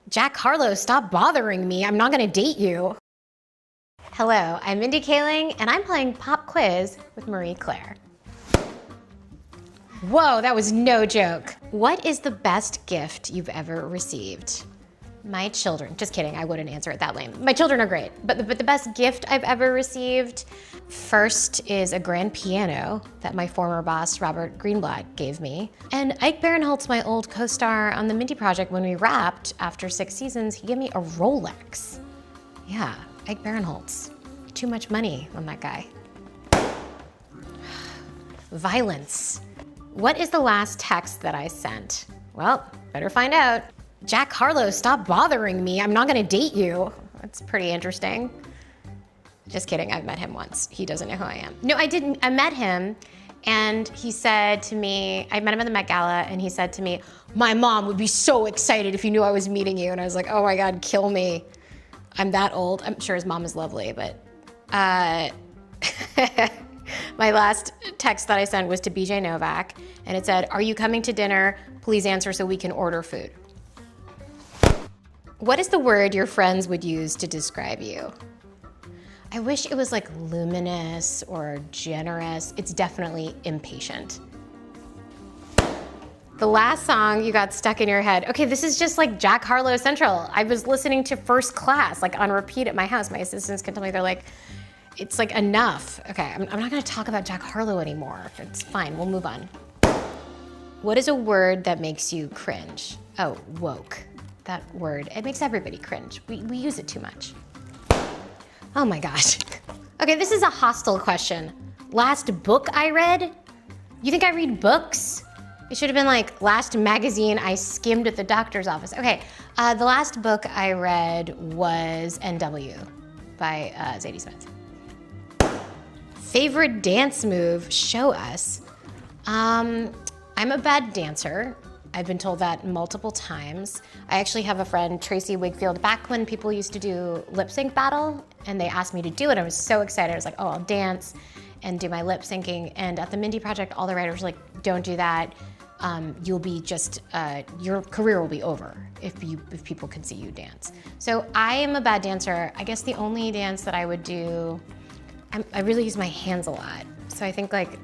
Jack Harlow, stop bothering me. I'm not gonna date you. Hello, I'm Mindy Kaling, and I'm playing Pop Quiz with Marie Claire. Whoa, that was no joke. What is the best gift you've ever received? My children. Just kidding, I wouldn't answer it that lame. My children are great, but the best gift I've ever received, first is a grand piano that my former boss, Robert Greenblatt, gave me. And Ike Barinholtz, my old co-star on the Mindy project, when we wrapped after 6 seasons, he gave me a Rolex. Yeah, Ike Barinholtz. Too much money on that guy. Violence. What is the last text that I sent? Well, better find out. Jack Harlow, stop bothering me. I'm not gonna date you. That's pretty interesting. Just kidding, I've met him once. He doesn't know who I am. No, I didn't. I met him and he said to me, I met him at the Met Gala and he said to me, my mom would be so excited if you knew I was meeting you. And I was like, oh my God, kill me. I'm that old. I'm sure his mom is lovely, but my last text that I sent was to BJ Novak and it said, are you coming to dinner? Please answer so we can order food. What is the word your friends would use to describe you? I wish it was like luminous or generous. It's definitely impatient. The last song you got stuck in your head. Okay, this is just like Jack Harlow Central. I was listening to First Class, like on repeat at my house. My assistants can tell me, they're like, it's like enough. Okay, I'm not gonna talk about Jack Harlow anymore. It's fine, we'll move on. What is a word that makes you cringe? Oh, woke. That word, it makes everybody cringe. We use it too much. Oh my gosh. Okay, this is a hostile question. Last book I read? You think I read books? It should have been like last magazine I skimmed at the doctor's office. Okay, the last book I read was NW by Zadie Smith. Favorite dance move, show us. I'm a bad dancer. I've been told that multiple times. I actually have a friend, Tracy Wigfield, back when people used to do lip sync battle and they asked me to do it, I was so excited. I was like, oh, I'll dance and do my lip syncing. And at the Mindy project, all the writers were like, don't do that. You'll be just, your career will be over if people can see you dance. So I am a bad dancer. I guess the only dance that I would do, I really use my hands a lot. So I think like,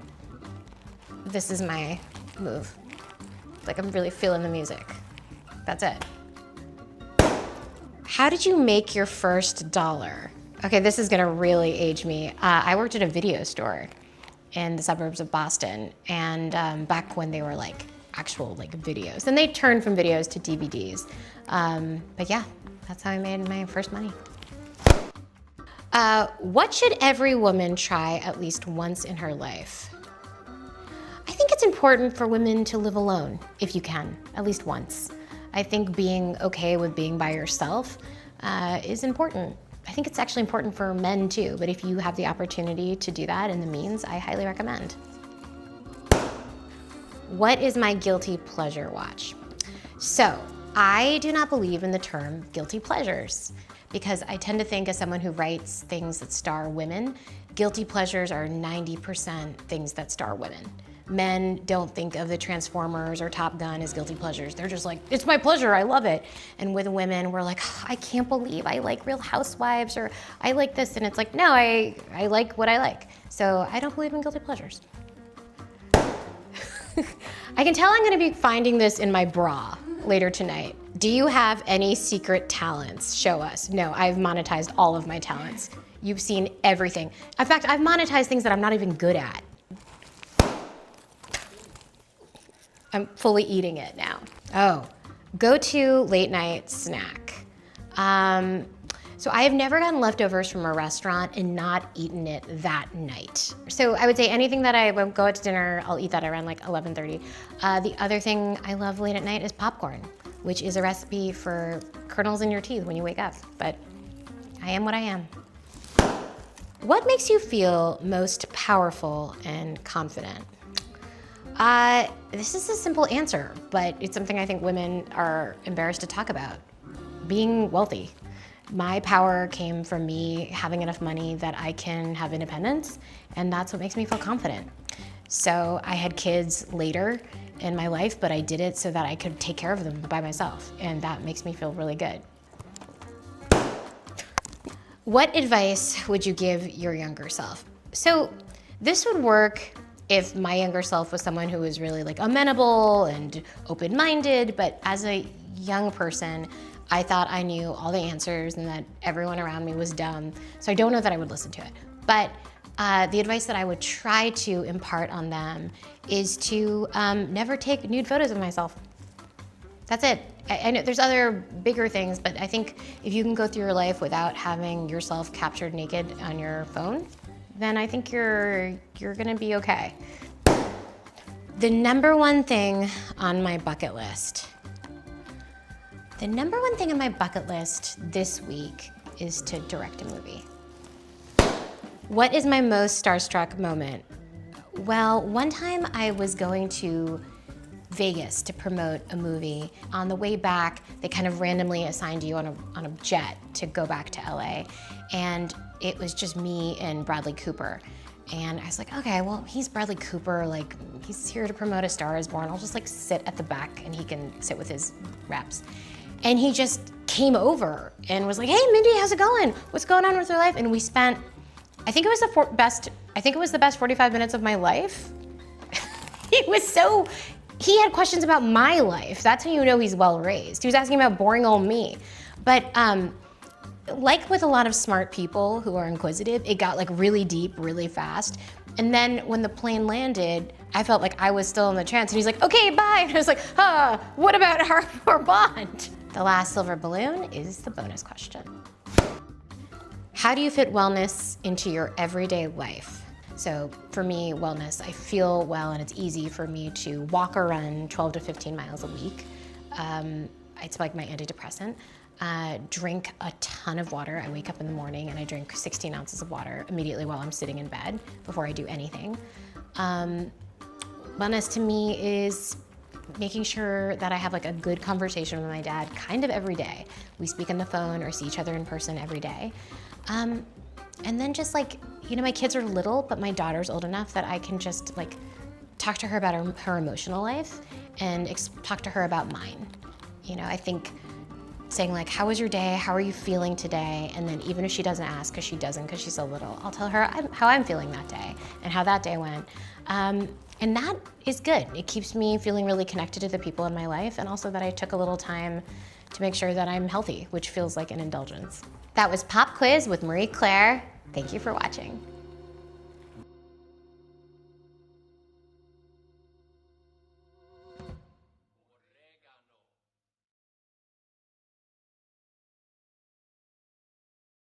this is my move. Like I'm really feeling the music. That's it. How did you make your first dollar? Okay, this is gonna really age me. I worked at a video store in the suburbs of Boston, and back when they were like actual like videos. And they turned from videos to DVDs. But yeah, that's how I made my first money. What should every woman try at least once in her life? I think it's important for women to live alone, if you can, at least once. I think being okay with being by yourself is important. I think it's actually important for men too, but if you have the opportunity to do that and the means, I highly recommend. What is my guilty pleasure watch? So, I do not believe in the term guilty pleasures because I tend to think as someone who writes things that star women, guilty pleasures are 90% things that star women. Men don't think of the Transformers or Top Gun as guilty pleasures. They're just like, it's my pleasure, I love it. And with women, we're like, oh, I can't believe I like Real Housewives or I like this. And it's like, no, I like what I like. So I don't believe in guilty pleasures. I can tell I'm gonna be finding this in my bra later tonight. Do you have any secret talents? Show us. No, I've monetized all of my talents. You've seen everything. In fact, I've monetized things that I'm not even good at. I'm fully eating it now. Oh, go-to late night snack. So I have never gotten leftovers from a restaurant and not eaten it that night. So I would say anything that I would go out to dinner, I'll eat that around like 11:30. The other thing I love late at night is popcorn, which is a recipe for kernels in your teeth when you wake up. But I am what I am. What makes you feel most powerful and confident? This is a simple answer, but it's something I think women are embarrassed to talk about. Being wealthy. My power came from me having enough money that I can have independence, and that's what makes me feel confident. So I had kids later in my life, but I did it so that I could take care of them by myself, and that makes me feel really good. What advice would you give your younger self? So this would work if my younger self was someone who was really like amenable and open-minded, but as a young person, I thought I knew all the answers and that everyone around me was dumb. So I don't know that I would listen to it. But the advice that I would try to impart on them is to never take nude photos of myself. That's it. I know there's other bigger things, but I think if you can go through your life without having yourself captured naked on your phone, then I think you're gonna be okay. The number one thing on my bucket list. The number one thing on my bucket list this week is to direct a movie. What is my most starstruck moment? Well, one time I was going to Vegas to promote a movie. On the way back, they kind of randomly assigned you on a jet to go back to LA. And it was just me and Bradley Cooper. And I was like, okay, well, he's Bradley Cooper, like, he's here to promote A Star Is Born. I'll just like sit at the back and he can sit with his reps. And he just came over and was like, hey, Mindy, how's it going? What's going on with your life? And we spent, I think it was the best 45 minutes of my life. He had questions about my life. That's how you know he's well-raised. He was asking about boring old me. But like with a lot of smart people who are inquisitive, it got like really deep, really fast. And then when the plane landed, I felt like I was still in the trance. And he's like, okay, bye. And I was like, what about our bond? The last silver balloon is the bonus question. How do you fit wellness into your everyday life? So for me, wellness, I feel well and it's easy for me to walk or run 12 to 15 miles a week. It's like my antidepressant. Drink a ton of water. I wake up in the morning and I drink 16 ounces of water immediately while I'm sitting in bed before I do anything. Wellness to me is making sure that I have like a good conversation with my dad kind of every day. We speak on the phone or see each other in person every day. And then just like, you know, my kids are little, but my daughter's old enough that I can just like talk to her about her emotional life and talk to her about mine. You know, I think saying like, how was your day? How are you feeling today? And then even if she doesn't ask, because she doesn't, because she's so little, I'll tell her how I'm feeling that day and how that day went. And that is good. It keeps me feeling really connected to the people in my life, and also that I took a little time to make sure that I'm healthy, which feels like an indulgence. That was Pop Quiz with Marie Claire. Thank you for watching.